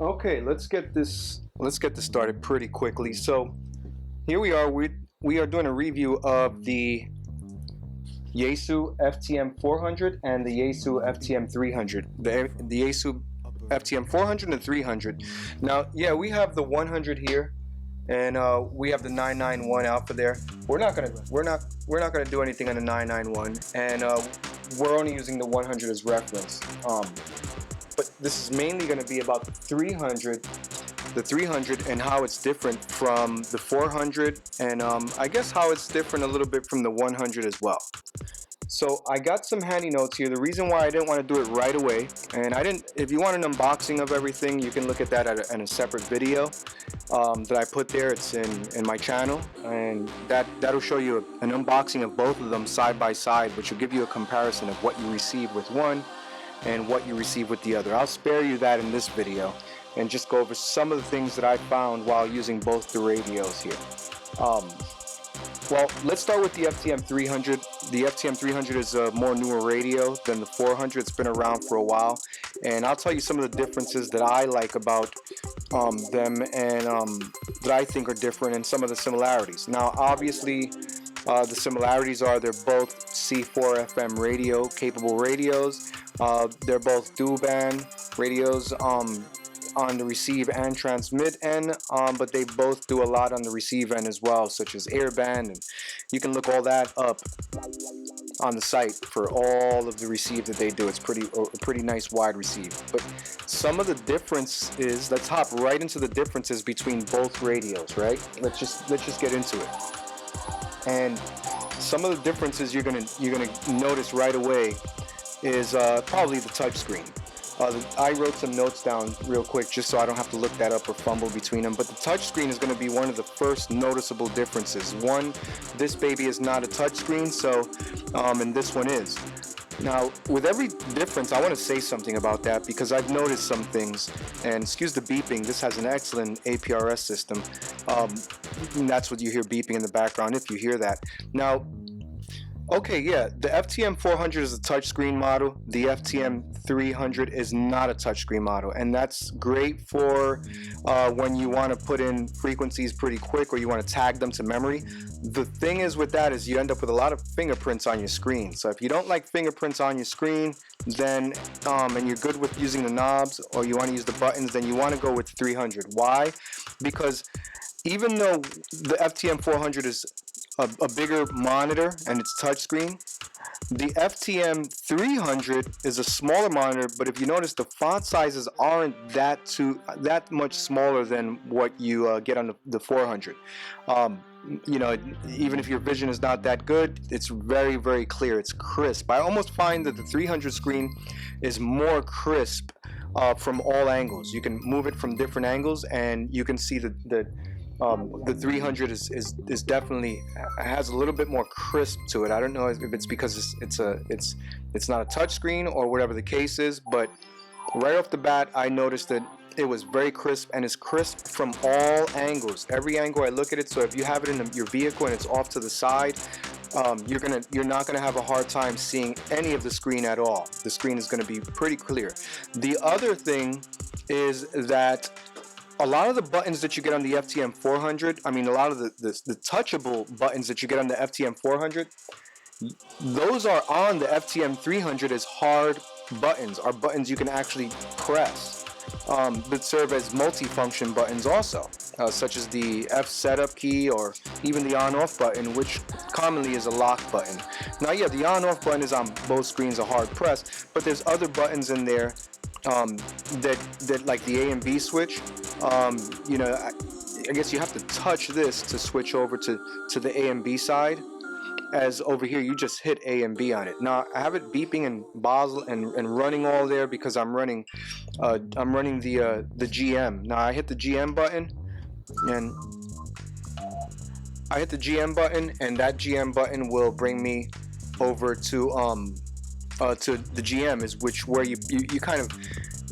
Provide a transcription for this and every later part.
Okay, let's get this started pretty quickly. So here we are. We are doing a review of the Yaesu FTM 400 and the Yaesu FTM 300. The Yaesu FTM 400 and 300. Now, yeah, we have the 100 here, and we have the 991 out for there. We're not gonna do anything on the 991, and we're only using the 100 as reference. But this is mainly going to be about the 300 and how it's different from the 400, and I guess how it's different a little bit from the 100 as well. So I got some handy notes here. The reason why I didn't want to do it right away, and if you want an unboxing of everything, you can look at that in a separate video that I put there. It's in my channel, and that'll show you an unboxing of both of them side by side, which will give you a comparison of what you receive with one and what you receive with the other. I'll spare you that in this video and just go over some of the things that I found while using both the radios here. Well, let's start with the FTM 300. The FTM 300 is a more newer radio than the 400. It's been around for a while, and I'll tell you some of the differences that I like about them, and that I think are different, and some of the similarities. Now, obviously, the similarities are they're both C4 FM radio capable radios. They're both dual band radios on the receive and transmit end, but they both do a lot on the receive end as well, such as airband, and you can look all that up on the site for all of the receive that they do. It's a pretty nice wide receive. But some of the difference is, let's hop right into the differences between both radios, right? Let's just get into it. And some of the differences you're gonna notice right away is probably the touchscreen. I wrote some notes down real quick just so I don't have to look that up or fumble between them. But the touchscreen is going to be one of the first noticeable differences. One, this baby is not a touchscreen, so and this one is. Now, with every difference, I want to say something about that because I've noticed some things. And excuse the beeping. This has an excellent APRS system. And that's what you hear beeping in the background if you hear that. Now, okay, yeah, the FTM 400 is a touchscreen model. The FTM 300 is not a touchscreen model, and that's great for when you want to put in frequencies pretty quick or you want to tag them to memory. The thing is with that is you end up with a lot of fingerprints on your screen. So if you don't like fingerprints on your screen, then and you're good with using the knobs or you want to use the buttons, then you want to go with 300. Why? Because even though the FTM 400 is a bigger monitor and it's touchscreen, the FTM 300 is a smaller monitor, but if you notice, the font sizes aren't that much smaller than what you get on the 400. You know, even if your vision is not that good, it's very, very clear. It's crisp. I almost find that the 300 screen is more crisp from all angles. You can move it from different angles, and you can see the 300 is definitely has a little bit more crisp to it. I don't know if it's because it's not a touch screen or whatever the case is, but right off the bat I noticed that it was very crisp, and it's crisp from all angles, every angle I look at it. So if you have it in your vehicle and it's off to the side, you're not gonna have a hard time seeing any of the screen at all. The screen is gonna be pretty clear. The other thing is that a lot of the buttons that you get on the FTM 400, I mean a lot of the touchable buttons that you get on the FTM 400, those are on the FTM 300 as hard buttons, are buttons you can actually press, that serve as multifunction buttons also, such as the F setup key or even the on-off button, which commonly is a lock button. Now, yeah, the on-off button is on both screens a hard press, but there's other buttons in there that like the A and B switch. You know, I guess you have to touch this to switch over to the A and B side, as over here you just hit A and B on it. Now I have it beeping and Basel and running all there because I'm running the GM. Now I hit the GM button, and that GM button will bring me over to the GM, is where you kind of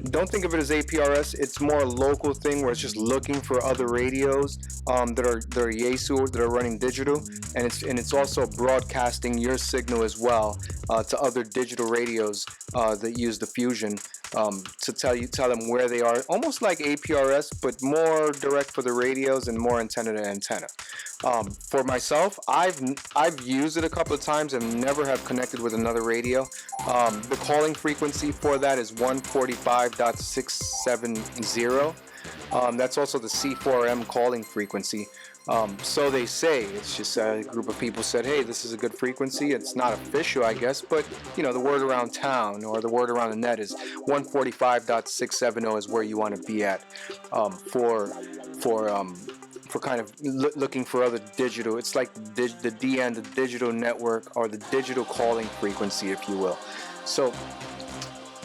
don't think of it as APRS. It's more a local thing where it's just looking for other radios that are Yaesu, that are running digital, and it's also broadcasting your signal as well to other digital radios that use the fusion to tell them where they are, almost like APRS, but more direct for the radios and more antenna to antenna. For myself, I've used it a couple of times and never have connected with another radio. The calling frequency for that is 145.670. That's also the C4M calling frequency. So they say. It's just a group of people said, hey, this is a good frequency. It's not official, I guess, but the word around town or the word around the net is 145.670 is where you want to be at for kind of looking for other digital. It's like the DN, the digital network, or the digital calling frequency, if you will. So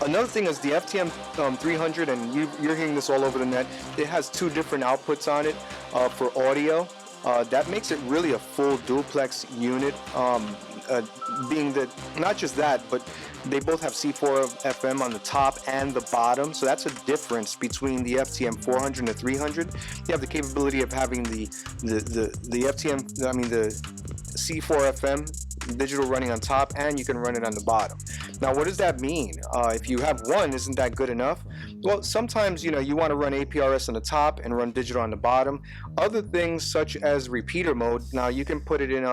another thing is the FTM 300, and you're hearing this all over the net. It has two different outputs on it for audio. That makes it really a full duplex unit. Being that not just that, but they both have C4 FM on the top and the bottom, so that's a difference between the FTM 400 and the 300. You have the capability of having the FTM, the C4 FM digital running on top, and you can run it on the bottom. Now, what does that mean? If you have one, isn't that good enough? Well, sometimes you want to run APRS on the top and run digital on the bottom. Other things such as repeater mode, now you can put it in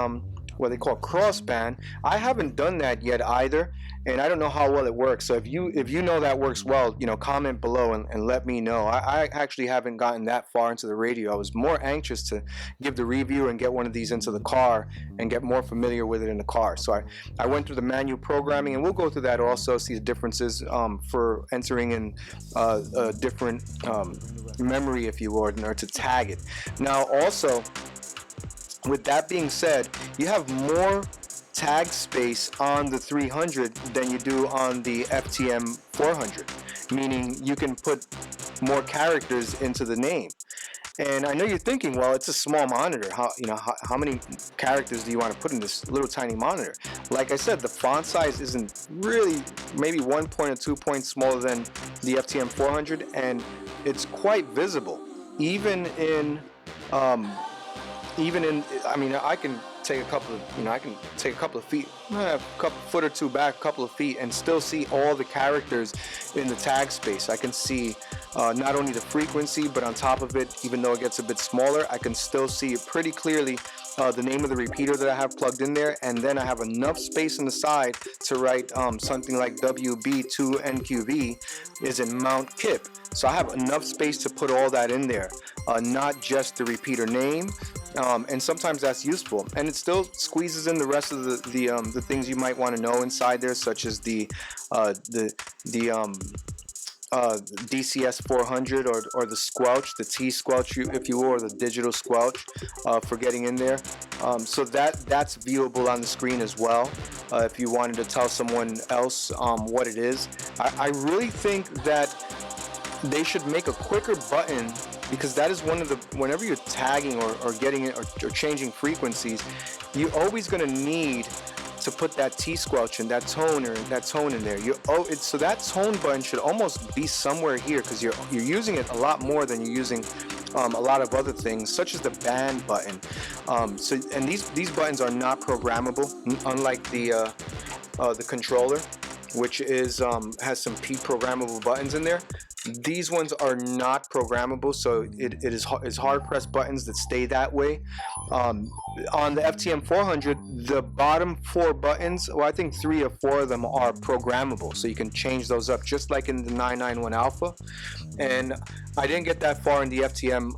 what they call crossband. I haven't done that yet either, and I don't know how well it works. So if you know that works well, comment below and let me know. I actually haven't gotten that far into the radio. I was more anxious to give the review and get one of these into the car and get more familiar with it in the car. So I went through the manual programming, and we'll go through that also, see the differences for entering in a different memory, if you will, or to tag it. Now also, with that being said, you have more tag space on the 300 than you do on the FTM 400, meaning you can put more characters into the name. And I know you're thinking, well, it's a small monitor. How many characters do you want to put in this little tiny monitor? Like I said, the font size isn't really, maybe 1 point or 2 points smaller than the FTM 400, and it's quite visible, even in I can take a couple of feet, a couple foot or two back, a couple of feet, and still see all the characters in the tag space. I can see not only the frequency, but on top of it, even though it gets a bit smaller, I can still see pretty clearly the name of the repeater that I have plugged in there, and then I have enough space on the side to write something like WB2NQV is in Mount Kip. So I have enough space to put all that in there, not just the repeater name, and sometimes that's useful. And it still squeezes in the rest of the things you might want to know inside there, such as the DCS 400 or the squelch, the T squelch, if you will, or the digital squelch for getting in there. So that's viewable on the screen as well. If you wanted to tell someone else what it is, I really think that they should make a quicker button, because that is one of the, whenever you're tagging or getting it or changing frequencies, you're always going to need to put that T squelch and that tone in there. So that tone button should almost be somewhere here, because you're using it a lot more than you're using a lot of other things, such as the band button. And these buttons are not programmable, unlike the controller, which is has some programmable buttons in there. These ones are not programmable, so it is hard press buttons that stay that way. On the FTM 400, the bottom 4 buttons, well, I think 3 or 4 of them are programmable, so you can change those up, just like in the 991 Alpha. And I didn't get that far in the FTM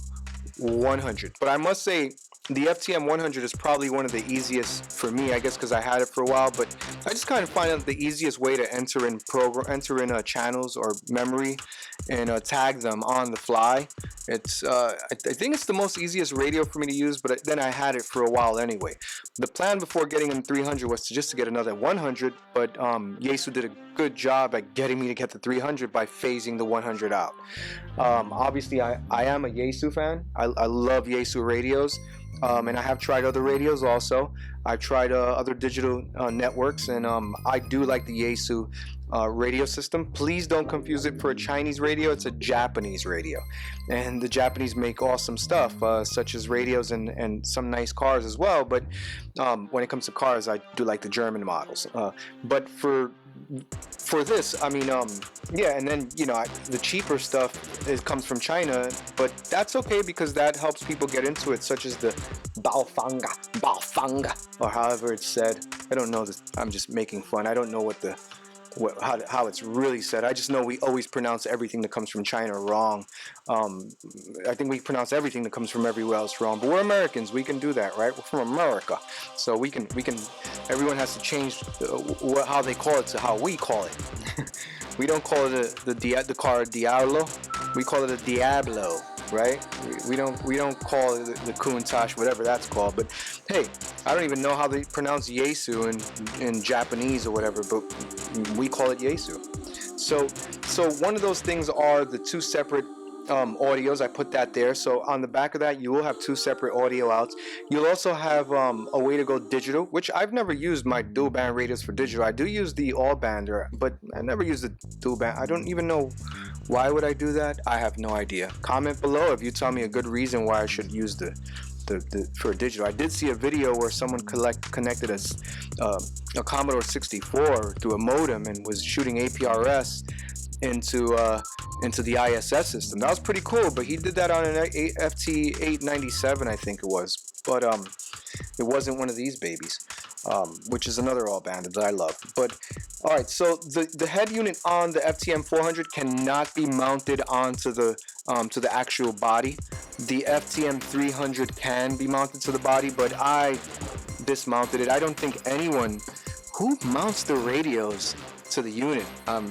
100, but I must say the FTM 100 is probably one of the easiest for me, I guess, because I had it for a while. But I just kind of find out the easiest way to enter in channels or memory and tag them on the fly. It's I think it's the most easiest radio for me to use, but then I had it for a while anyway. The plan before getting in 300 was just to get another 100, but Yaesu did a good job at getting me to get the 300 by phasing the 100 out. Obviously, I am a Yaesu fan. I love Yaesu radios. And I have tried other radios also. I've tried other digital networks, and I do like the Yaesu radio system. Please don't confuse it for a Chinese radio. It's a Japanese radio, and the Japanese make awesome stuff, such as radios and some nice cars as well. But when it comes to cars, I do like the German models. But for for this, I mean, yeah, and then the cheaper stuff comes from China, but that's okay because that helps people get into it, such as the Baofanga, or however it's said. I don't know this. I'm just making fun. I don't know how it's really said. I just know we always pronounce everything that comes from China wrong. I think we pronounce everything that comes from everywhere else wrong, but we're Americans. We can do that, right? We're from America, so we can. Everyone has to change how they call it to how we call it. We don't call it the car Diablo. We call it a Diablo, right? We don't call it the Countach, whatever that's called. But hey, I don't even know how they pronounce Yaesu in Japanese or whatever, but we call it Yaesu. So one of those things are the two separate audios. I put that there. So on the back of that, you will have two separate audio outs. You'll also have a way to go digital, which I've never used my dual band radios for digital. I do use the all bander, but I never use the dual band. I don't even know why would I do that. I have no idea. Comment below if you tell me a good reason why I should use the for digital. I did see a video where someone connected a Commodore 64 through a modem and was shooting APRS into the ISS system. That was pretty cool, but he did that on an FT897, I think it was. But it wasn't one of these babies, which is another all banded that I love. But all right, so the head unit on the FTM 400 cannot be mounted onto the to the actual body. The FTM 300 can be mounted to the body, but I dismounted it. I don't think anyone who mounts the radios to the unit,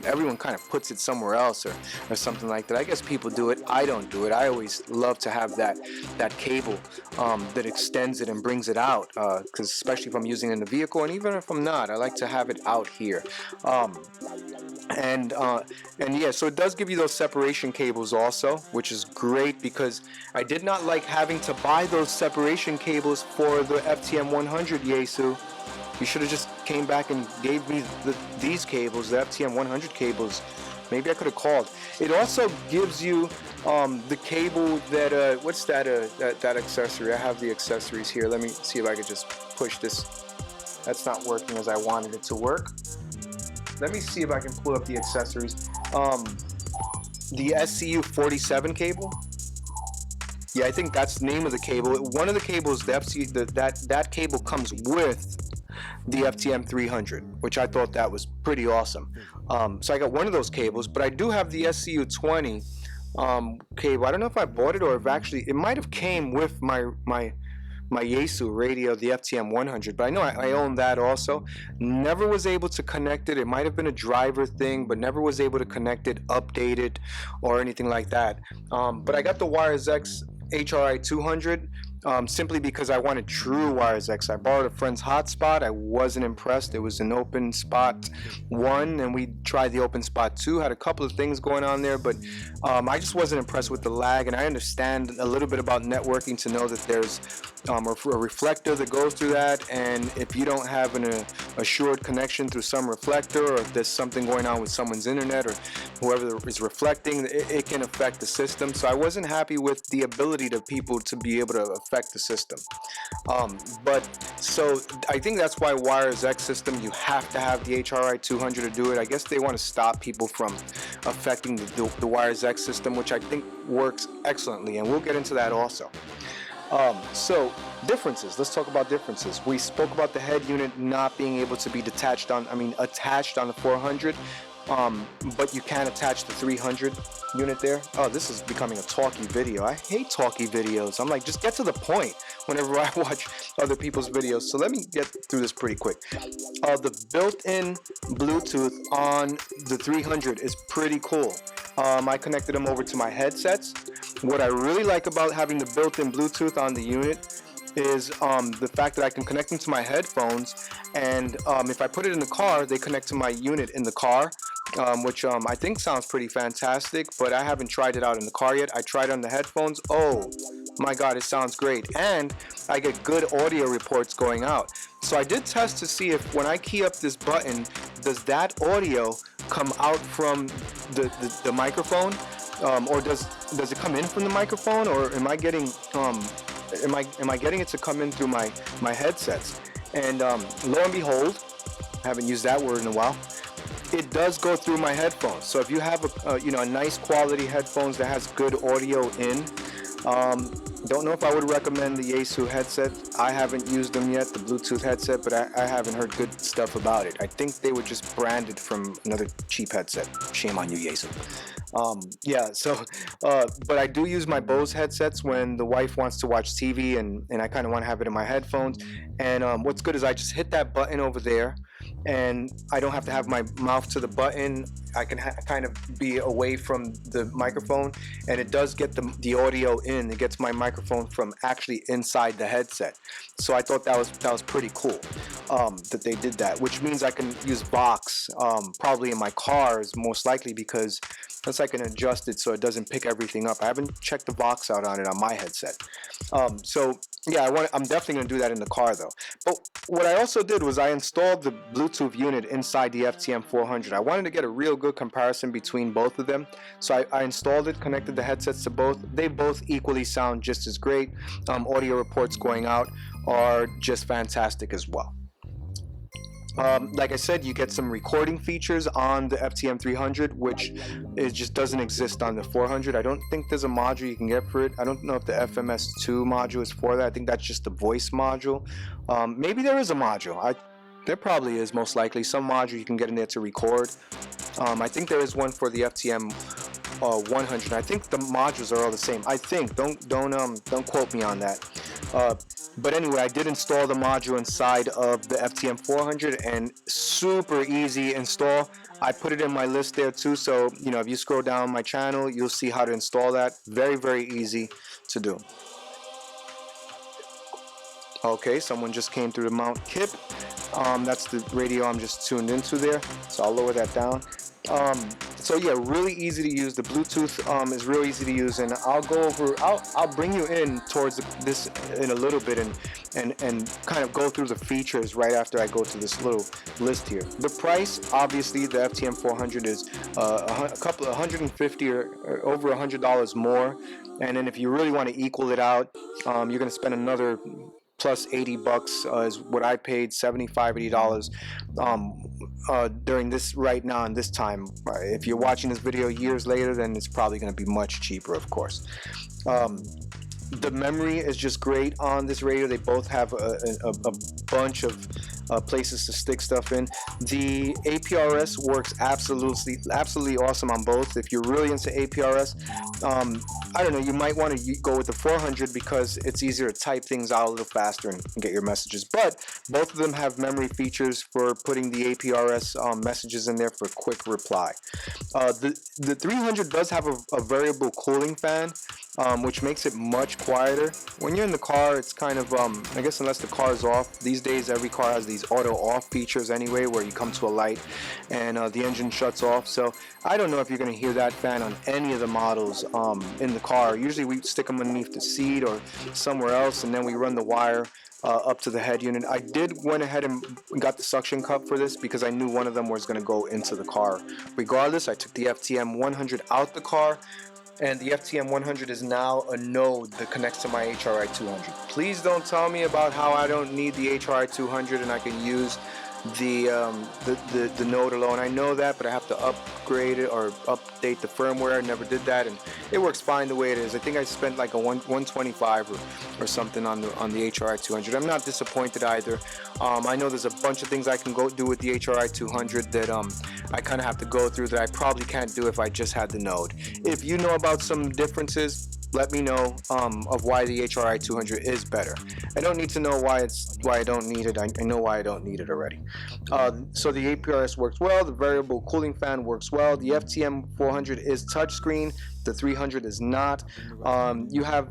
everyone kind of puts it somewhere else or something like that. I guess people do it. I don't do it. I always love to have that cable that extends it and brings it out, because especially if I'm using it in the vehicle, and even if I'm not, I like to have it out here. And yeah, so it does give you those separation cables also, which is great, because I did not like having to buy those separation cables for the FTM 100 Yaesu. You should have just came back and gave me these cables, the FTM 100 cables. Maybe I could have called. It also gives you the cable that, what's that accessory? I have the accessories here. Let me see if I could just push this. That's not working as I wanted it to work. Let me see if I can pull up the accessories. The SCU 47 cable. Yeah, I think that's the name of the cable. One of the cables, that cable comes with the FTM 300, which I thought that was pretty awesome. So I got one of those cables, but I do have the SCU 20 cable. I don't know if I bought it or if actually it might have came with my Yaesu radio, the FTM 100, but I know I own that also. Never was able to connect it. It might have been a driver thing, but never was able to connect it, update it, or anything like that. But I got the WiresX HRI 200 simply because I wanted true WiresX. I borrowed a friend's hotspot. I wasn't impressed. It was an open spot 1, and we tried the open spot 2. Had a couple of things going on there, but I just wasn't impressed with the lag. And I understand a little bit about networking to know that there's a reflector that goes through that, and if you don't have an assured connection through some reflector, or if there's something going on with someone's internet or whoever is reflecting, it can affect the system. So I wasn't happy with the ability to people to be able to affect the system. But so I think that's why WiresX system, you have to have the HRI 200 to do it. I guess they want to stop people from affecting the WiresX system, which I think works excellently, and we'll get into that also. So differences. Let's talk about differences. We spoke about the head unit not being able to be attached on the 400, but you can attach the 300 unit there. Oh, this is becoming a talky video. I hate talky videos. I'm like, just get to the point whenever I watch other people's videos. So let me get through this pretty quick. The built-in Bluetooth on the 300 is pretty cool. I connected them over to my headsets. What I really like about having the built-in Bluetooth on the unit is the fact that I can connect them to my headphones, and if I put it in the car, they connect to my unit in the car, which I think sounds pretty fantastic, but I haven't tried it out in the car yet. I tried it on the headphones. Oh my God, it sounds great, and I get good audio reports going out. So I did test to see if when I key up this button, does that audio come out from the microphone, or does it come in from the microphone, or am I getting am I getting it to come in through my headsets? And lo and behold, I haven't used that word in a while. it does go through my headphones. So if you have a nice quality headphones that has good audio in, don't know if I would recommend the Yaesu headset. I haven't used them yet, the Bluetooth headset, but I haven't heard good stuff about it. I think they were just branded from another cheap headset. Shame on you, Yaesu. Yeah, so, but I do use my Bose headsets when the wife wants to watch TV and I kind of want to have it in my headphones. And what's good is I just hit that button over there and I don't have to have my mouth to the button. I can kind of be away from the microphone, and it does get the audio in. It gets my microphone from actually inside the headset. So I thought that was pretty cool that they did that, which means I can use Vox probably in my cars most likely, because that's I can adjust it so it doesn't pick everything up. I haven't checked the Vox out on it on my headset. So yeah, I'm definitely going to do that in the car though. But what I also did was I installed the Bluetooth unit inside the FTM 400. I wanted to get a real good comparison between both of them. So I installed it, connected the headsets to both. They both equally sound just as great. Audio reports going out are just fantastic as well. Like I said, you get some recording features on the FTM 300, which it just doesn't exist on the 400. I don't think there's a module you can get for it. I don't know if the FMS2 module is for that. I think that's just the voice module. Maybe there is a module. There probably is, most likely. Some module you can get in there to record. I think there is one for the FTM 100. I think the modules are all the same. I think. Don't quote me on that. But anyway, I did install the module inside of the FTM 400, and super easy install. I put it in my list there too, so if you scroll down my channel, you'll see how to install that. Very, very easy to do. Okay, someone just came through the Mount Kip. That's the radio I'm just tuned into there, so I'll lower that down. So yeah, really easy to use. The Bluetooth is real easy to use, and I'll bring you in towards this in a little bit and kind of go through the features right after I go to this little list here. The price, obviously, the FTM 400 is $150 or over $100 more, and then if you really want to equal it out, you're going to spend another plus $80 is what I paid, $75, $80 during this right now and this time. If you're watching this video years later, then it's probably going to be much cheaper, of course. The memory is just great on this radio. They both have a bunch of places to stick stuff in. The APRS works absolutely awesome on both. If you're really into APRS, I don't know, you might want to go with the 400 because it's easier to type things out a little faster and get your messages. But both of them have memory features for putting the APRS messages in there for quick reply. The 300 does have a variable cooling fan, which makes it much quieter. When you're in the car, it's kind of, I guess unless the car is off, these days every car has these auto off features anyway, where you come to a light and the engine shuts off. So I don't know if you're going to hear that fan on any of the models in the car. Usually we stick them underneath the seat or somewhere else, and then we run the wire up to the head unit. I went ahead and got the suction cup for this because I knew one of them was going to go into the car. Regardless, I took the FTM 100 out the car, and the FTM 100 is now a node that connects to my HRI 200. Please don't tell me about how I don't need the HRI 200 and I can use the node alone. I know that, but I have to upgrade it or update the firmware. I never did that, and it works fine the way it is. I think I spent like a 125 or something on the HRI 200. I'm not disappointed either. I know there's a bunch of things I can go do with the HRI 200 that I kind of have to go through that I probably can't do if I just had the node. If you know about some differences, let me know of why the HRI 200 is better. I don't need to know why I don't need it. I know why I don't need it already. So the APRS works well. The variable cooling fan works well. The FTM 400 is touchscreen. The 300 is not. You have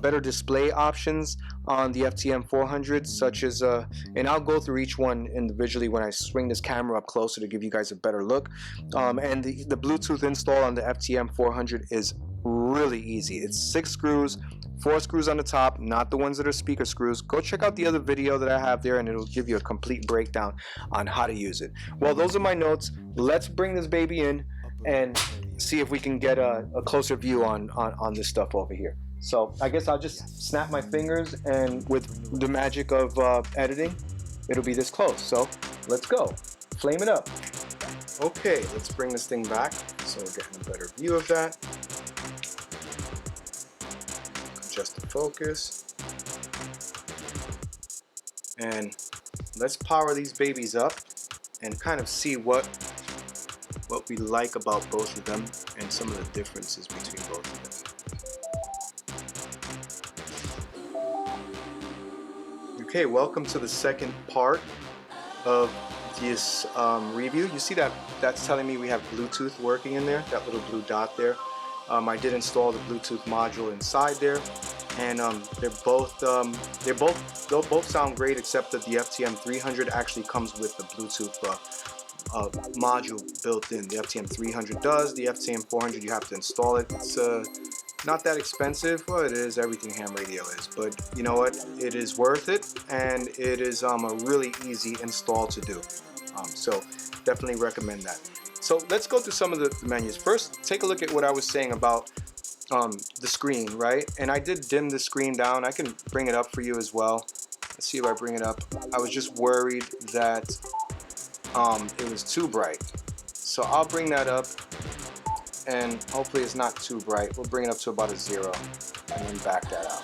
better display options on the FTM 400, such as, and I'll go through each one individually when I swing this camera up closer to give you guys a better look. And the Bluetooth install on the FTM 400 is really easy. It's 6 screws, 4 screws on the top, not the ones that are speaker screws. Go check out the other video that I have there, and it'll give you a complete breakdown on how to use it. Well, those are my notes. Let's bring this baby in and see if we can get a closer view on this stuff over here. So I guess I'll just snap my fingers, and with the magic of editing, it'll be this close. So let's go. Flame it up. Okay, let's bring this thing back so we're getting a better view of that. Adjust the focus. And let's power these babies up and kind of see what we like about both of them and some of the differences between both of them. Okay, welcome to the second part of this review. You see that that's telling me we have Bluetooth working in there, that little blue dot there. I did install the Bluetooth module inside there, and they'll both sound great, except that the FTM 300 actually comes with the Bluetooth module built in. The FTM 300 does. The FTM 400 you have to install it. It's not that expensive. Well, it is. Everything ham radio is, but you know what? It is worth it, and it is a really easy install to do. So definitely recommend that. So let's go through some of the menus. First, take a look at what I was saying about the screen, right? And I did dim the screen down. I can bring it up for you as well. Let's see if I bring it up. I was just worried that it was too bright. So I'll bring that up, and hopefully it's not too bright. We'll bring it up to about a 0 and then back that out.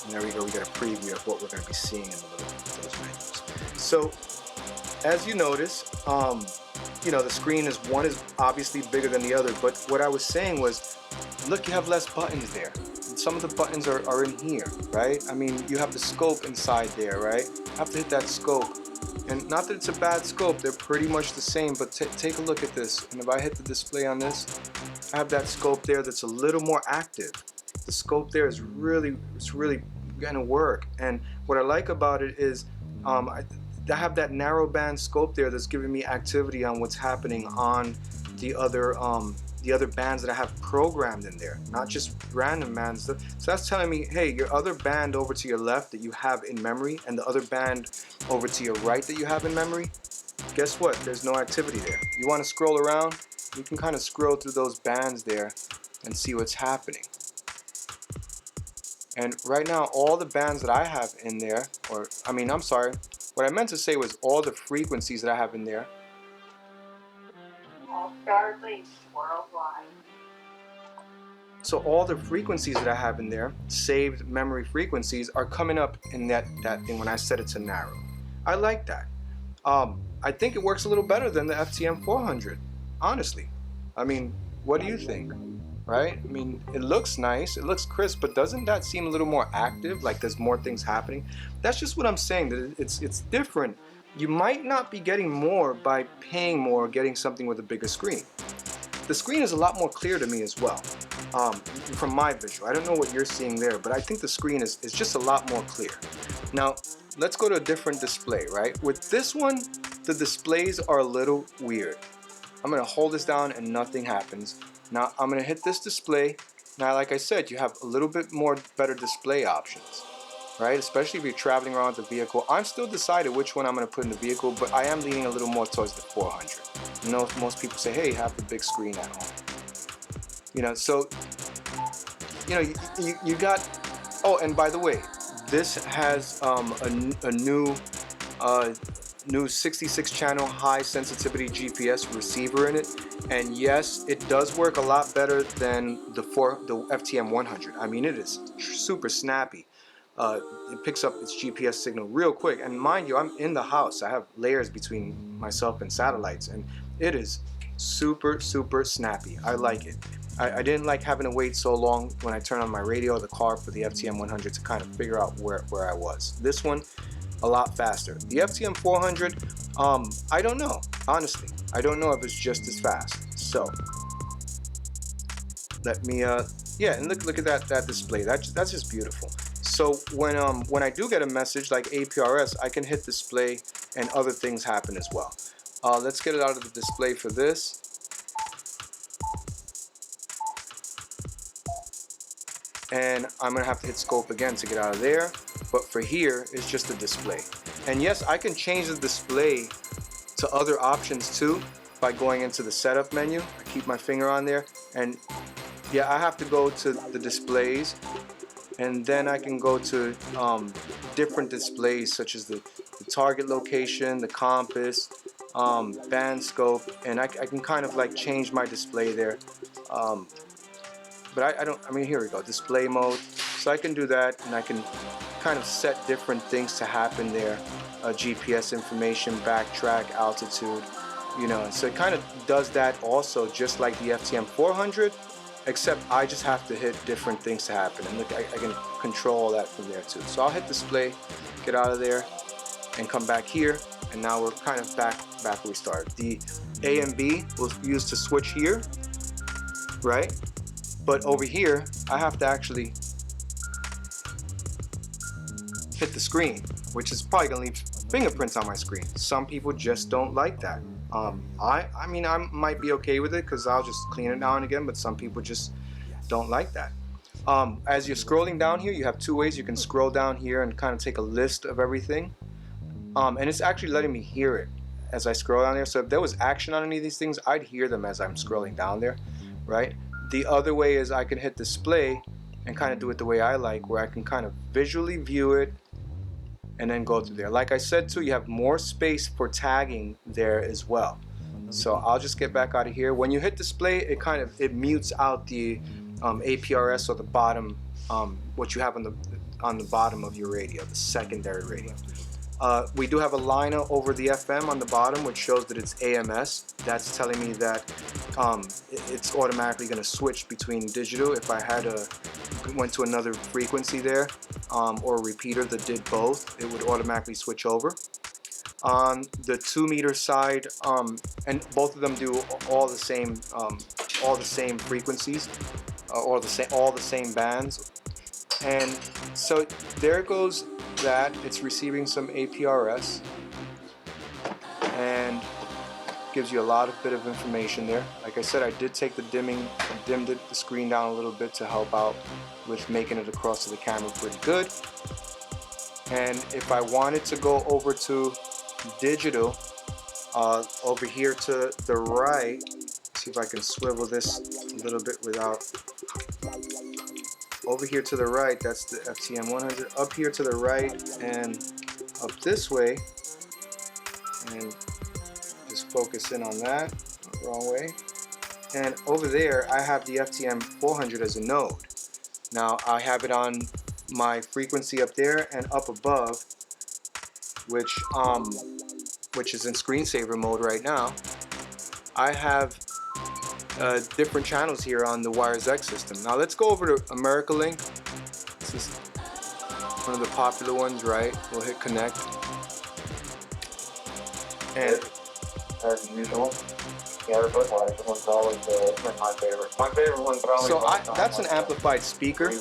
And there we go. We get a preview of what we're going to be seeing in those menus. So as you notice, you know, the screen is obviously bigger than the other, but what I was saying was, look, you have less buttons there. Some of the buttons are in here, right? I mean, you have the scope inside there, right? You have to hit that scope. And not that it's a bad scope, they're pretty much the same, but take a look at this. And if I hit the display on this, I have that scope there that's a little more active. The scope there is really gonna work. And what I like about it is I have that narrow band scope there that's giving me activity on what's happening on the other bands that I have programmed in there, not just random bands. So that's telling me, hey, your other band over to your left that you have in memory and the other band over to your right that you have in memory, guess what? There's no activity there. You want to scroll around? You can kind of scroll through those bands there and see what's happening. And right now, all the bands that I have in there, I'm sorry, what I meant to say was all the frequencies that I have in there. All Starlinks worldwide. So all the frequencies that I have in there, saved memory frequencies, are coming up in that thing when I set it to narrow. I like that. I think it works a little better than the FTM 400, honestly. I mean, what do you think? Right? I mean, it looks nice, it looks crisp, but doesn't that seem a little more active? Like there's more things happening? That's just what I'm saying, that it's different. You might not be getting more by paying more, getting something with a bigger screen. The screen is a lot more clear to me as well, from my visual. I don't know what you're seeing there, but I think the screen is just a lot more clear. Now, let's go to a different display, right? With this one, the displays are a little weird. I'm gonna hold this down and nothing happens. Now, I'm gonna hit this display. Now, like I said, you have a little bit more better display options, right? Especially if you're traveling around the vehicle. I'm still decided which one I'm gonna put in the vehicle, but I am leaning a little more towards the 400. You know, most people say, hey, have the big screen at home. You know, so, you know, you got, oh, and by the way, this has a new 66 channel high sensitivity GPS receiver in it, and yes, it does work a lot better than the FTM 100. I mean, it is super snappy. It picks up its GPS signal real quick, and mind you, I'm in the house. I have layers between myself and satellites, and it is super snappy. I like it. I didn't like having to wait so long when I turn on my radio or the car for the FTM 100 to kind of figure out where I was. This one, a lot faster. The FTM 400, I don't know, honestly. I don't know if it's just as fast. So let me yeah, and look at that display. That's just beautiful. So when I do get a message like APRS, I can hit display and other things happen as well. Let's get it out of the display for this. And I'm gonna have to hit scope again to get out of there, but for here it's just a display. And yes, I can change the display to other options too by going into the setup menu. I keep my finger on there, and yeah, I have to go to the displays, and then I can go to different displays such as the target location, the compass, band scope, and I can kind of like change my display there. But I don't, I mean, here we go, display mode. So I can do that, and I can kind of set different things to happen there. GPS information, backtrack, altitude, you know. So it kind of does that also, just like the FTM 400, except I just have to hit different things to happen. And look, I can control all that from there too. So I'll hit display, get out of there, and come back here. And now we're kind of back where we started. The A and B was used to switch here, right? But over here, I have to actually hit the screen, which is probably gonna leave fingerprints on my screen. Some people just don't like that. I mean, I might be okay with it because I'll just clean it now and again, but some people just don't like that. As you're scrolling down here, you have two ways. You can scroll down here and kind of take a list of everything. And it's actually letting me hear it as I scroll down there. So if there was action on any of these things, I'd hear them as I'm scrolling down there, right? The other way is I can hit display and kind of do it the way I like, where I can kind of visually view it and then go through there. Like I said too, you have more space for tagging there as well. So I'll just get back out of here. When you hit display, it mutes out the APRS, or the bottom, what you have on the bottom of your radio, the secondary radio. We do have a liner over the FM on the bottom, which shows that it's AMS. That's telling me that it's automatically going to switch between digital. If I went to another frequency there, or a repeater that did both, it would automatically switch over. On the 2 meter side, and both of them do all the same frequencies, or all the same bands. And so there goes that. It's receiving some APRS and gives you a lot of bit of information there. Like I said, I did take the dimmed the screen down a little bit to help out with making it across to the camera pretty good. And if I wanted to go over to digital, over here to the right, see if I can swivel this a little bit without. Over here to the right, that's the FTM 100. Up here to the right and up this way, and just focus in on that. Wrong way. And over there, I have the FTM 400 as a node. Now I have it on my frequency up there, and up above, which is in screensaver mode right now, I have different channels here on the Wires X system. Now let's go over to America Link. This is one of the popular ones, right? We'll hit connect. And as usual, yeah, but one's always my favorite. My favorite one's probably. So that's an amplified speaker,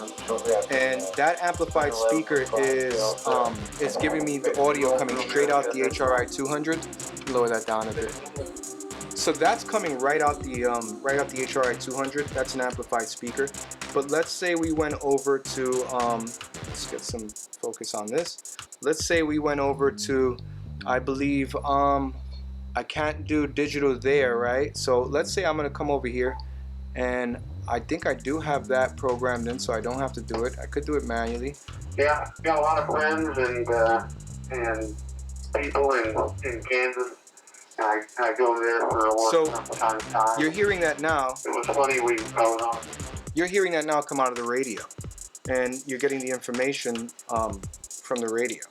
and that amplified speaker is giving me the audio coming straight out the HRI 200. Lower that down a bit. So that's coming right out the HRI 200. That's an amplified speaker. But let's say we went over to let's get some focus on this. Let's say we went over to, I believe I can't do digital there, right? So let's say I'm gonna come over here, and I think I do have that programmed in, so I don't have to do it. I could do it manually. Yeah, got a lot of friends and people in Kansas. I go there for a walk from time to time. You're hearing that now. It was funny, You're hearing that now come out of the radio, and you're getting the information from the radio.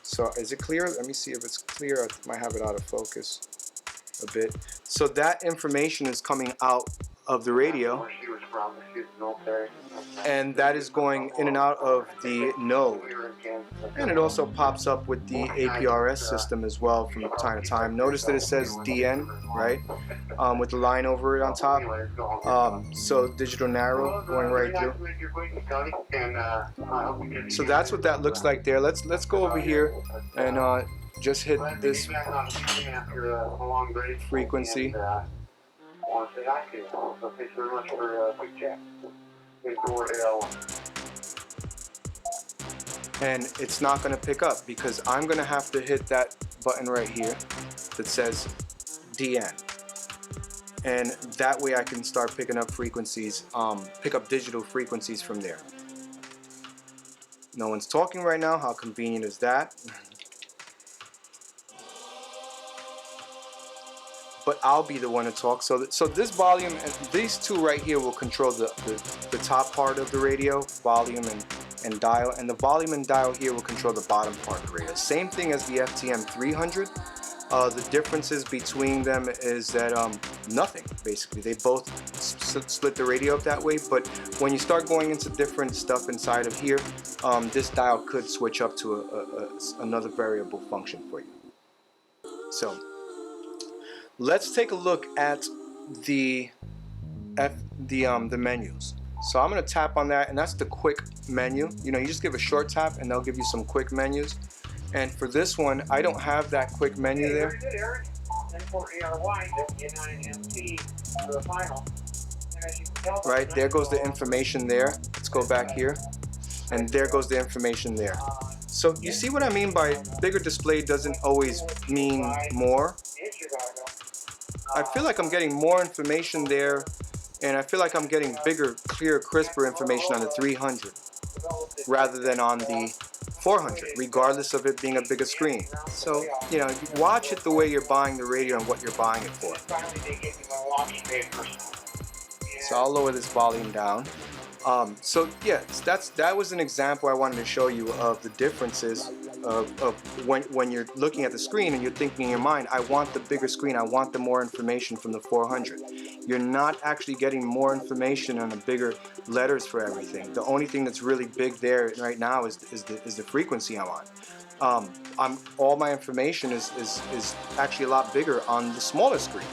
So is it clear? Let me see if it's clear. I might have it out of focus a bit. So that information is coming out of the radio, where she was from. She was military. and that is going in and out of the node. And it also pops up with the APRS system as well from time to time. Notice that it says DN, right? With the line over it on top. So digital narrow going right through. So that's what that looks like there. Let's go over here and just hit this frequency. Thanks very much for a quick chat. And it's not going to pick up because I'm going to have to hit that button right here that says DN. And that way I can start picking up frequencies, pick up digital frequencies from there. No one's talking right now. How convenient is that? but I'll be the one to talk. So this volume, and these two right here will control the top part of the radio, volume and dial, and the volume and dial here will control the bottom part of the radio. Same thing as the FTM 300. The differences between them is that nothing, basically. They both split the radio up that way, but when you start going into different stuff inside of here, this dial could switch up to another variable function for you. So let's take a look at the menus. So I'm going to tap on that, and that's the quick menu. You know, you just give a short tap and they'll give you some quick menus. And for this one, I don't have that quick menu there. Right, there goes the information there. Let's go back here. And there goes the information there. So you see what I mean by bigger display doesn't always mean more. I feel like I'm getting more information there, and I feel like I'm getting bigger, clearer, crisper information on the 300 rather than on the 400, regardless of it being a bigger screen. So, you know, watch it the way you're buying the radio and what you're buying it for. So I'll lower this volume down. So yes, that was an example I wanted to show you of the differences of when you're looking at the screen and you're thinking in your mind, I want the bigger screen, I want the more information from the 400. You're not actually getting more information on the bigger letters for everything. The only thing that's really big there right now is the frequency I'm on. All my information is actually a lot bigger on the smaller screen.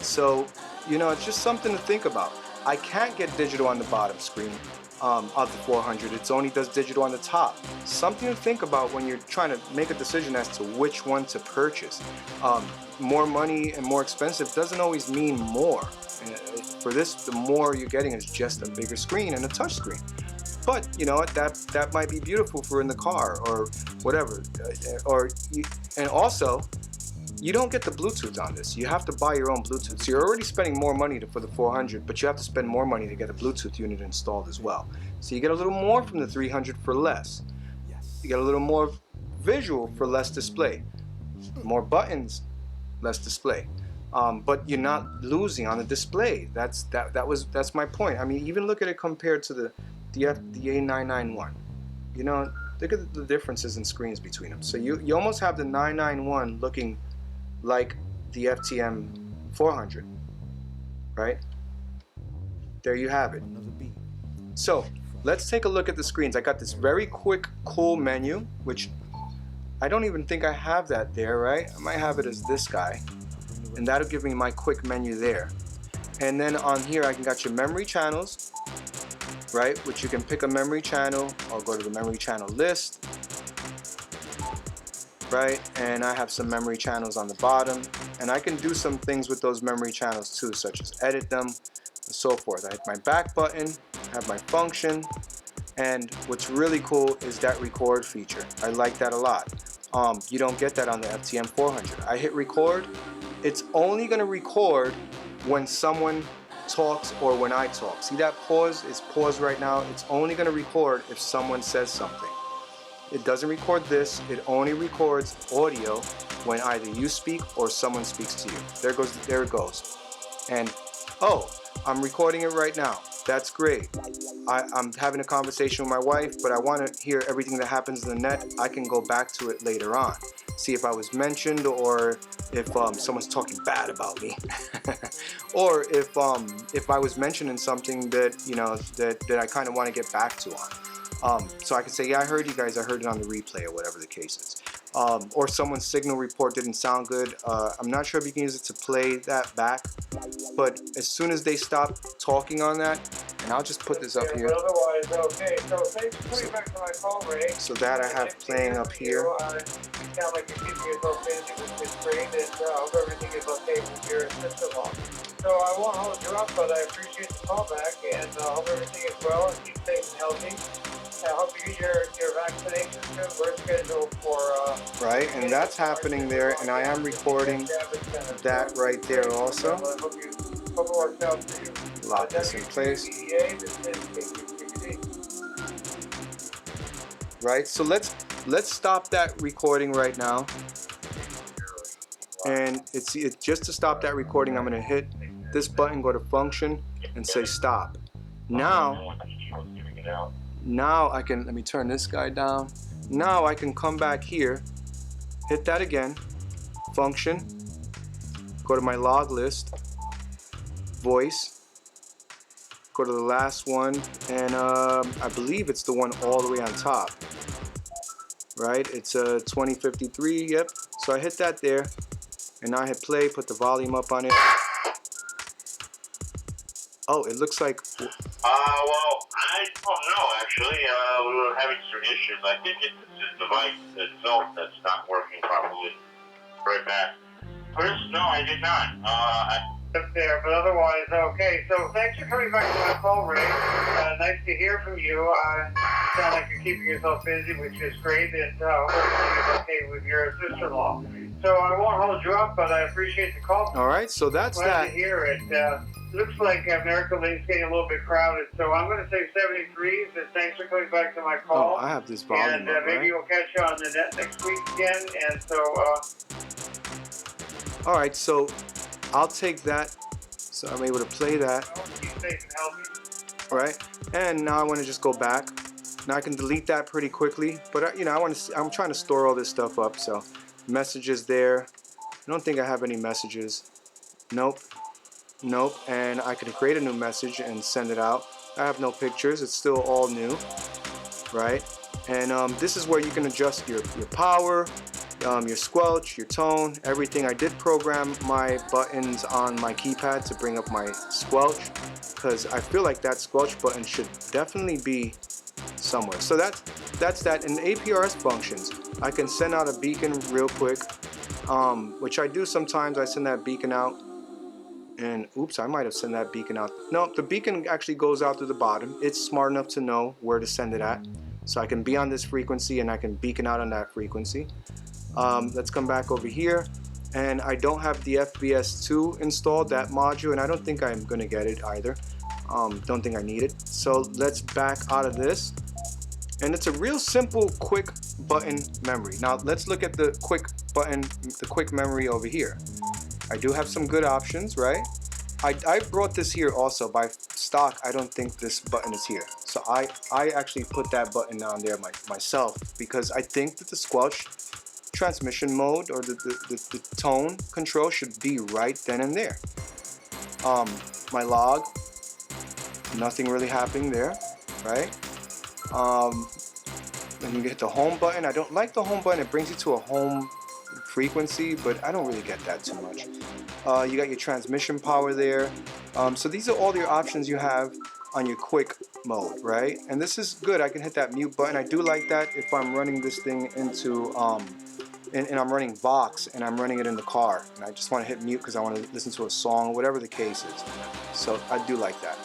So, you know, it's just something to think about. I can't get digital on the bottom screen of the 400. It only does digital on the top. Something to think about when you're trying to make a decision as to which one to purchase. More money and more expensive doesn't always mean more. For this, the more you're getting is just a bigger screen and a touch screen. But you know what? That might be beautiful for in the car or whatever. And also, you don't get the Bluetooth on this. You have to buy your own Bluetooth. So you're already spending more money for the 400, but you have to spend more money to get a Bluetooth unit installed as well. So you get a little more from the 300 for less. You get a little more visual for less display. More buttons, less display. But you're not losing on the display. That's my point. I mean, even look at it compared to the A991. You know, look at the differences in screens between them. So you almost have the 991 looking like the FTM 400, right? There you have it. So let's take a look at the screens. I got this very quick, cool menu, which I don't even think I have that there, right? I might have it as this guy, and that'll give me my quick menu there. And then on here, I can got your memory channels, right? Which you can pick a memory channel. I'll go to the memory channel list. Right, and I have some memory channels on the bottom, and I can do some things with those memory channels too, such as edit them and so forth. I have my back button, I have my function, and what's really cool is that record feature. I like that a lot. You don't get that on the FTM 400. I hit record, it's only going to record when someone talks or when I talk. See that pause is paused right now? It's only going to record if someone says something. It doesn't record this, it only records audio when either you speak or someone speaks to you. There it goes. And oh, I'm recording it right now. That's great. I'm having a conversation with my wife, but I want to hear everything that happens in the net. I can go back to it later on. See if I was mentioned, or if someone's talking bad about me, or if I was mentioning something that, you know, that I kind of want to get back to on. So I can say, yeah, I heard you guys, I heard it on the replay, or whatever the case is. Or someone's signal report didn't sound good. I'm not sure if you can use it to play that back, but as soon as they stop talking on that, and I'll just put this up here. Okay, so thanks for putting back to my phone, Ray. So that I have playing up here. You sound like you're keeping yourself busy with this screen, and I hope everything is okay with your system on. So I won't hold you up, but I appreciate the call back, and I hope everything is well and keep safe and healthy. I hope you get your vaccination soon. We're scheduled for... right, and that's happening there, and I am recording that right there also. I hope it works out for you. Lock this in place. Right, so let's stop that recording right now. And it's just to stop that recording, I'm going to hit this button, go to function, and say stop. Now I can, let me turn this guy down. Now I can come back here, hit that again, function, go to my log list, voice, go to the last one, and I believe it's the one all the way on top, right? It's 2053, yep. So I hit that there, and now I hit play, put the volume up on it. Oh, it looks like... Well, I don't know, actually. We were having some issues. I think it's the device itself that's not working properly. Right back. Chris, no, I did not. Up there, but otherwise, okay. So thanks for coming back to my call, Ray. Nice to hear from you. Sound like you're keeping yourself busy, which is great, and hope everything is okay with your sister-in-law. So I won't hold you up, but I appreciate the call. All right, so that's Glad that. to hear it. Looks like America Link's getting a little bit crowded, so I'm going to say 73s, and thanks for coming back to my call. Oh, I have this volume and up, maybe right? we'll catch you on the net next week again, and so... All right, so I'll take that. So I'm able to play that. Be safe and healthy. All right, and now I want to just go back. Now I can delete that pretty quickly, but you know, I'm trying to store all this stuff up. So messages there. I don't think I have any messages. Nope. Nope. And I can create a new message and send it out. I have no pictures. It's still all new, right? And this is where you can adjust your power, your squelch, your tone, everything. I did program my buttons on my keypad to bring up my squelch, because I feel like that squelch button should definitely be somewhere. So that's that. In APRS functions, I can send out a beacon real quick, which I do sometimes. I send that beacon out, and oops, I might have sent that beacon out. No, the beacon actually goes out to the bottom. It's smart enough to know where to send it at. So I can be on this frequency and I can beacon out on that frequency. Let's come back over here, and I don't have the FBS2 installed, that module, and I don't think I'm gonna get it either. Don't think I need it. So let's back out of this, and it's a real simple quick button memory. Now let's look at the quick button, the quick memory over here. I do have some good options, right? I brought this here also by stock. I don't think this button is here, so I actually put that button on there myself, because I think that the squelch transmission mode or the tone control should be right then and there. My log, nothing really happening there, right? Then you hit the home button. I don't like the home button. It brings you to a home frequency, but I don't really get that too much. You got your transmission power there. So these are all your options you have on your quick mode, right? And this is good. I can hit that mute button. I do like that if I'm running this thing into and I'm running Vox and I'm running it in the car and I just want to hit mute because I want to listen to a song, whatever the case is. So I do like that.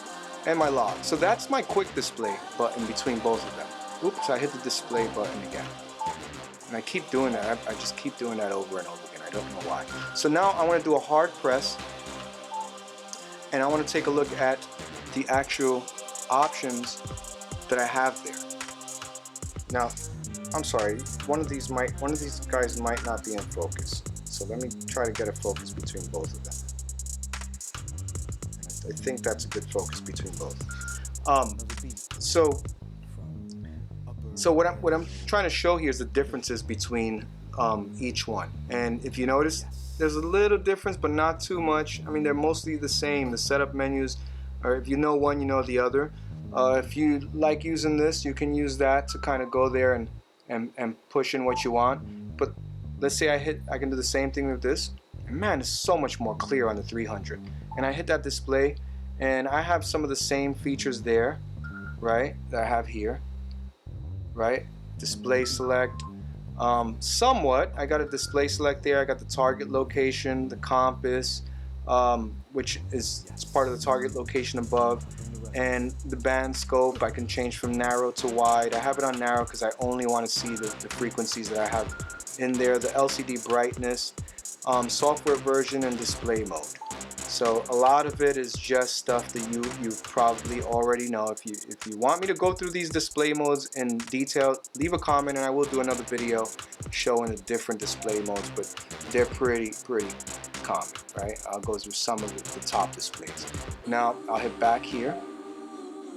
And my log. So that's my quick display button between both of them. Oops, I hit the display button again. And I keep doing that. I just keep doing that over and over again. I don't know why. So now I want to do a hard press, and I want to take a look at the actual options that I have there. Now, I'm sorry, one of these guys might not be in focus. So let me try to get a focus between both of them. And I think that's a good focus between both. So what I'm trying to show here is the differences between each one. And if you notice, there's a little difference, but not too much. I mean, they're mostly the same. The setup menus, or if you know one, you know the other. If you like using this, you can use that to kind of go there and push in what you want. But let's say I can do the same thing with this. And man, it's so much more clear on the 300. And I hit that display, and I have some of the same features there, right, that I have here, right? Display select. Somewhat, I got a display select there. I got the target location, the compass, which is part of the target location above, and the band scope. I can change from narrow to wide. I have it on narrow because I only want to see the frequencies that I have in there. The LCD brightness, software version, and display mode. So a lot of it is just stuff that you probably already know. If you want me to go through these display modes in detail, leave a comment and I will do another video showing the different display modes, but they're pretty common, right? I'll go through some of the top displays. Now I'll hit back here,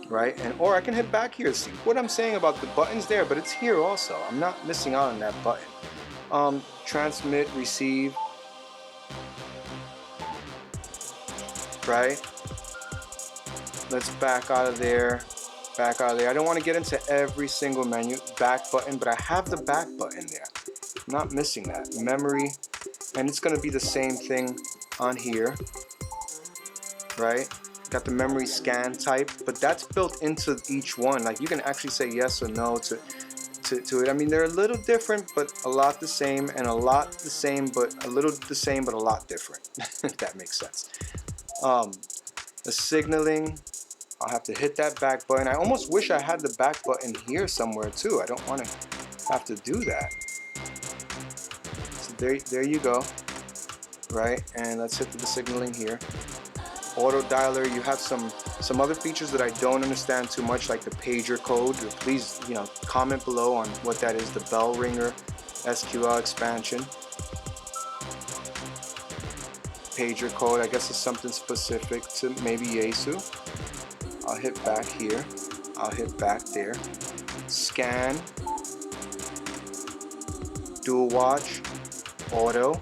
right? Or I can hit back here to see what I'm saying about the buttons there, but it's here also. I'm not missing out on that button. Transmit, receive, right? Let's back out of there. Back out of there. I don't want to get into every single menu. Back button, but I have the back button there. I'm not missing that. Memory, and it's going to be the same thing on here, right? Got the memory scan type, but that's built into each one. Like you can actually say yes or no to it. I mean, they're a little different, but a lot the same, and a lot the same, but a little the same, but a lot different. If that makes sense. The signaling, I'll have to hit that back button. I almost wish I had the back button here somewhere too. I don't want to have to do that. So there you go, right? And let's hit the signaling here. Auto dialer, you have some other features that I don't understand too much, like the pager code. Please, comment below on what that is. The bell ringer, SQL expansion. Pager code, I guess, is something specific to maybe Yaesu. I'll hit back here. I'll hit back there. Scan. Dual watch. Auto.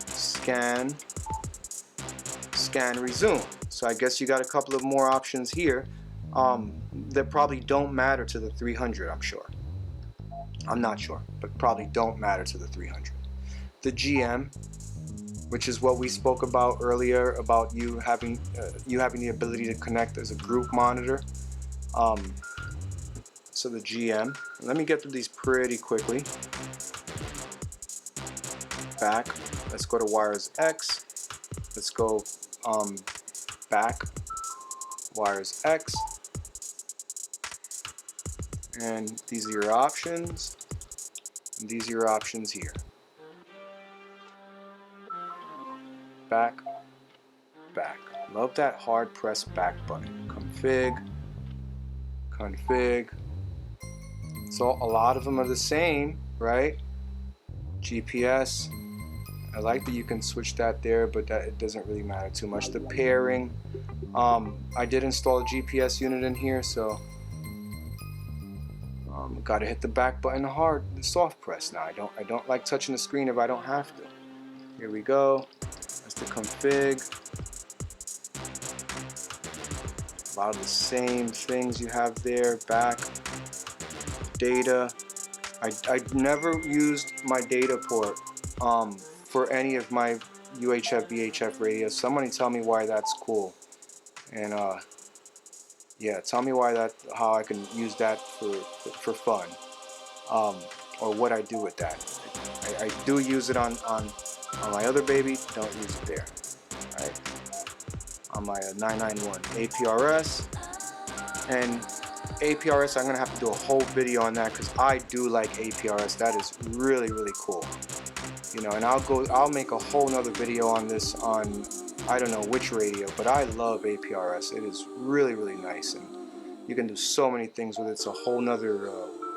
Scan. Scan, resume. So I guess you got a couple of more options here that probably don't matter to the 300, I'm sure. I'm not sure, but probably don't matter to the 300. The GM, which is what we spoke about earlier, about you having the ability to connect as a group monitor. So the GM. Let me get through these pretty quickly. Back. Let's go to wires X. Let's go back. Wires X. And these are your options. And these are your options here. Back, back. Love that hard press back button. Config, config. So a lot of them are the same, right? GPS. I like that you can switch that there, but that it doesn't really matter too much. The pairing. I did install a GPS unit in here, so got to hit the back button hard, the soft press. Now I don't like touching the screen if I don't have to. Here we go. That's the config. A lot of the same things you have there. Back. Data. I never used my data port for any of my UHF VHF radios. Somebody tell me why that's cool. And yeah, tell me how I can use that for fun, or what I do with that. I do use it on my other baby. Don't use it there. All right. On my 991 APRS, and APRS, I'm gonna have to do a whole video on that because I do like APRS. That is really cool. And I'll make a whole nother video on this on I don't know which radio, but I love APRS. It is really nice, and you can do so many things with it. It's a whole nother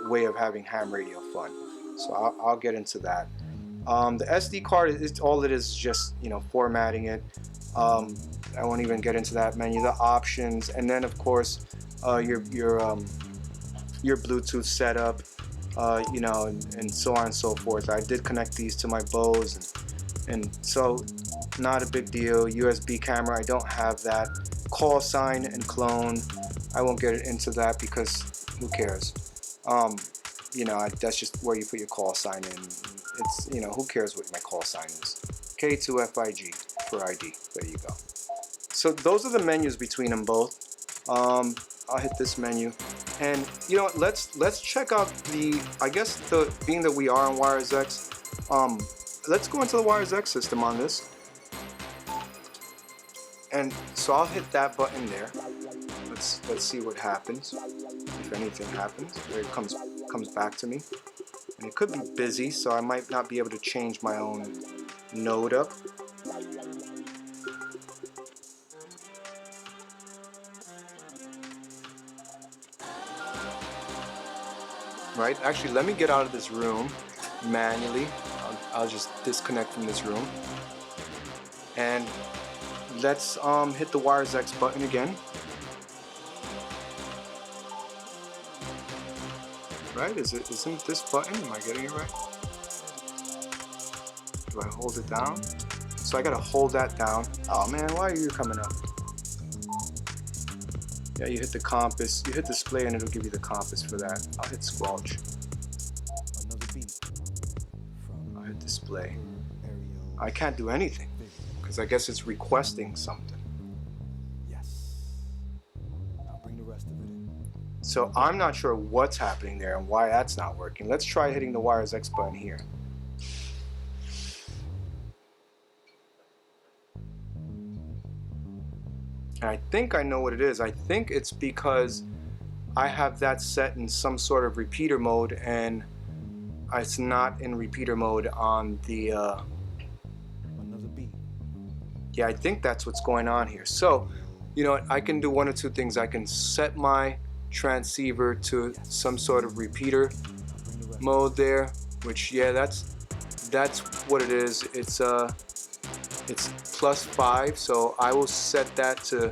way of having ham radio fun. So I'll get into that. The SD card is all it is, just formatting it. I won't even get into that menu. The options, and then of course your Bluetooth setup, and so on and so forth. I did connect these to my Bose, and so not a big deal. USB camera, I don't have that. Call sign and clone, I won't get into that because who cares? That's just where you put your call sign in. It's, who cares what my call sign is? K2FIG for ID. There you go. So those are the menus between them both. I'll hit this menu, and let's check out being that we are on Wires X, let's go into the Wires X system on this. And so I'll hit that button there. Let's see what happens. If anything happens, there it comes back to me. And it could be busy, so I might not be able to change my own node up. right? Actually, let me get out of this room manually. I'll just disconnect from this room. And let's hit the wires X button again. Right? Isn't this button? Am I getting it right? Do I hold it down? So I gotta hold that down. Oh man, why are you coming up? Yeah, you hit the compass. You hit display and it'll give you the compass for that. I'll hit squelch. I'll hit display. I can't do anything because I guess it's requesting something. So I'm not sure what's happening there and why that's not working. Let's try hitting the wires X button here. And I think I know what it is. I think it's because I have that set in some sort of repeater mode and it's not in repeater mode on the yeah, I think that's what's going on here. So, you know what, I can do one or two things. I can set my transceiver to some sort of repeater mode there, which yeah, that's what it is. It's +5, so I will set that to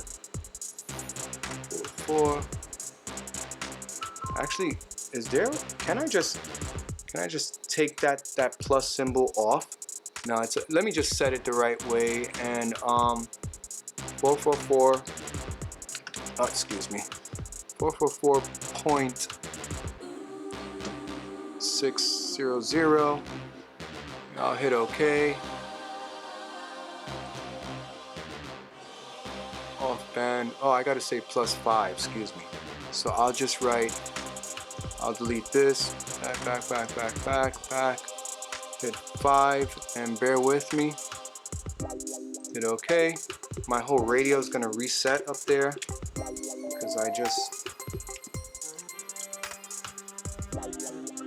4. Actually, can I just take that plus symbol off? No, let me just set it the right way, and 444 excuse me, 444.600. I'll hit OK. Off band. Oh, I gotta say +5, excuse me. So I'll just write, I'll delete this, back, hit 5, and bear with me. Hit OK. My whole radio is gonna reset up there because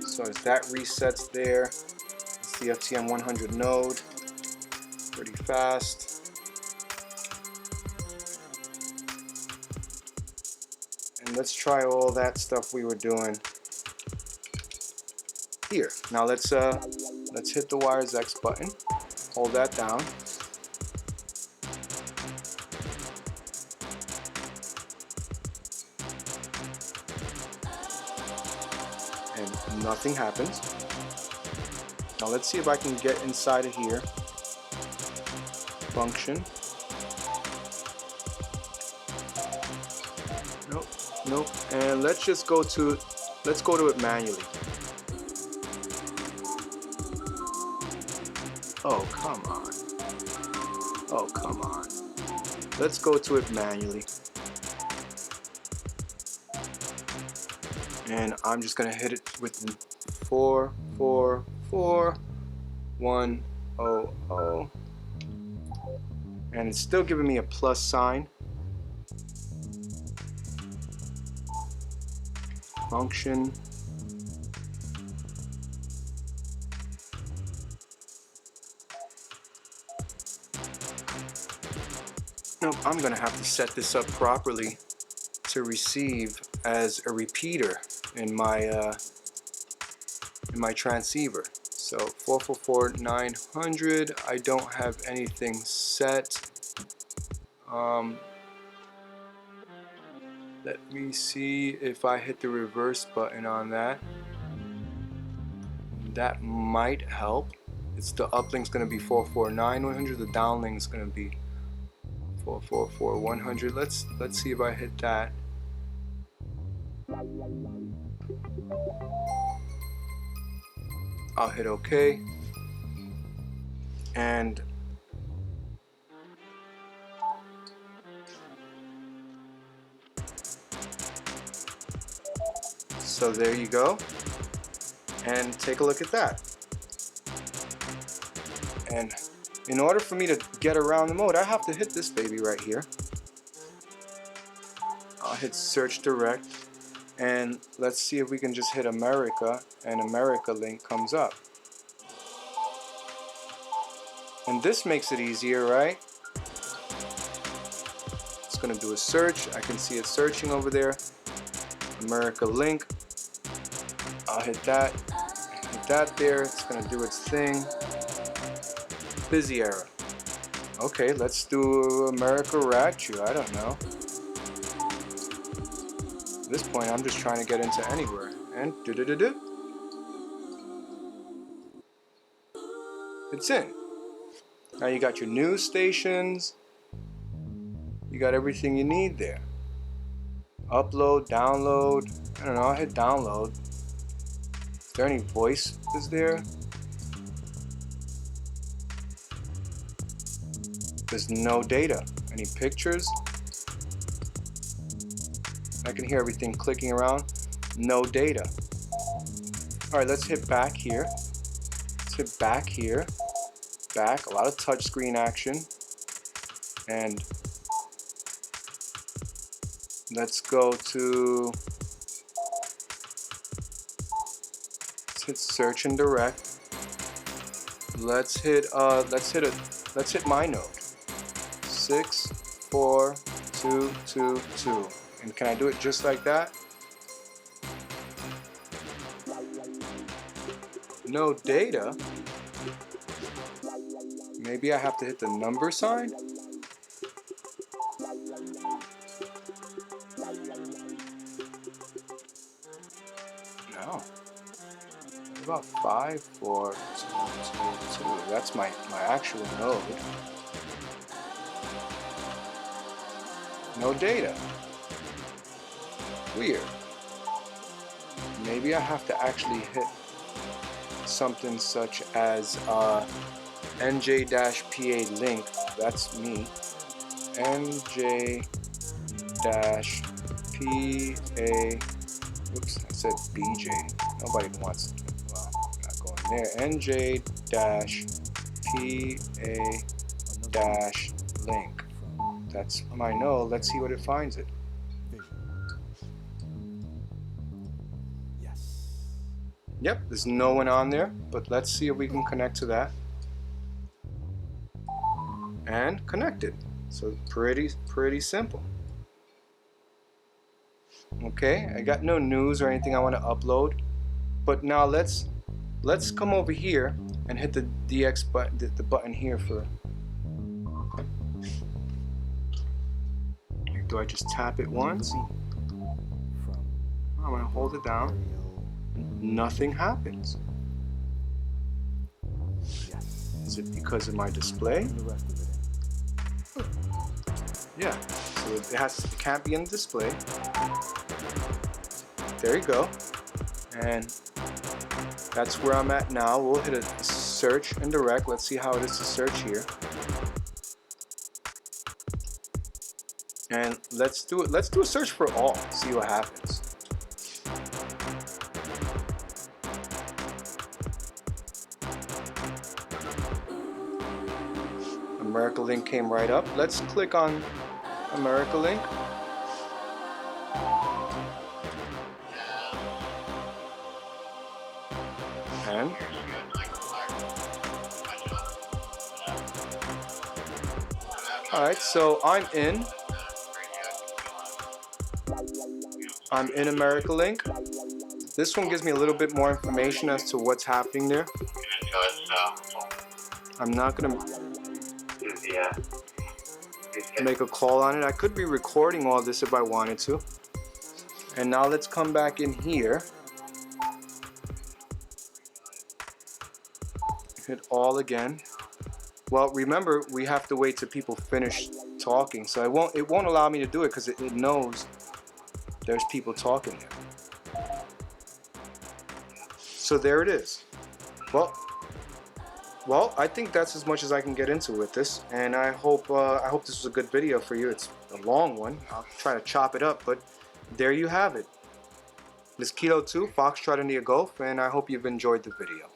so as that resets there, it's the FTM 100 node, pretty fast. And let's try all that stuff we were doing here. Now let's hit the wires X button, hold that down. And nothing happens. Now let's see if I can get inside of here. Function. Nope. And let's go to it manually. Oh, come on. Oh, come on. Let's go to it manually. And I'm just gonna hit it with 444100. And it's still giving me a plus sign. Function. Nope, I'm gonna have to set this up properly to receive as a repeater in my transceiver. So 444.900, I don't have anything set. Let me see if I hit the reverse button on that. That might help. The uplink's gonna be 449.100, the downlink's gonna be 444.100. Let's see if I hit that. I'll hit OK. And so there you go. And take a look at that. And in order for me to get around the mode, I have to hit this baby right here. I'll hit search direct. And let's see if we can just hit America, and America link comes up. And this makes it easier, right? It's gonna do a search. I can see it searching over there. America link. I'll hit that. Hit that there. It's gonna do its thing. Busy era. Okay, let's do America Rat You. I don't know. At this point, I'm just trying to get into anywhere. And do. It's in. Now you got your news stations. You got everything you need there. Upload, download. I don't know, I'll hit download. Is there any voices there? There's no data. Any pictures? I can hear everything clicking around. No data. Alright, let's hit back here. Let's hit back here. Back. A lot of touchscreen action. And let's go to, let's hit search and direct. Let's hit my node. 64222. And can I do it just like that? No data. Maybe I have to hit the number sign? No. What about 54222? That's my actual node. No data. Weird. Maybe I have to actually hit something such as NJ-PA link. That's me. NJ-PA. Oops, I said BJ. Nobody wants. Well, I'm not going there. NJ-PA-link. That's my node. Let's see what it finds it. Yep, there's no one on there, but let's see if we can connect to that. And connected. So pretty simple. Okay, I got no news or anything I want to upload, but now let's come over here and hit the DX button, the button here for. Do I just tap it once? I'm gonna hold it down. Nothing happens. Is it because of my display? Yeah, so it can't be in the display. There you go. And that's where I'm at now. We'll hit a search and direct. Let's see how it is to search here. And let's do a search for all. See what happens. America Link came right up. Let's click on America Link. And alright, so I'm in America Link. This one gives me a little bit more information as to what's happening there. I'm not gonna make a call on it. I could be recording all this if I wanted to. And now let's come back in here. Hit all again. Well, remember, we have to wait till people finish talking. So it won't allow me to do it because it knows there's people talking there. So there it is. Well, I think that's as much as I can get into with this, and I hope this was a good video for you. It's a long one. I'll try to chop it up, but there you have it. This Kilo 2, Foxtrot India Golf, and I hope you've enjoyed the video.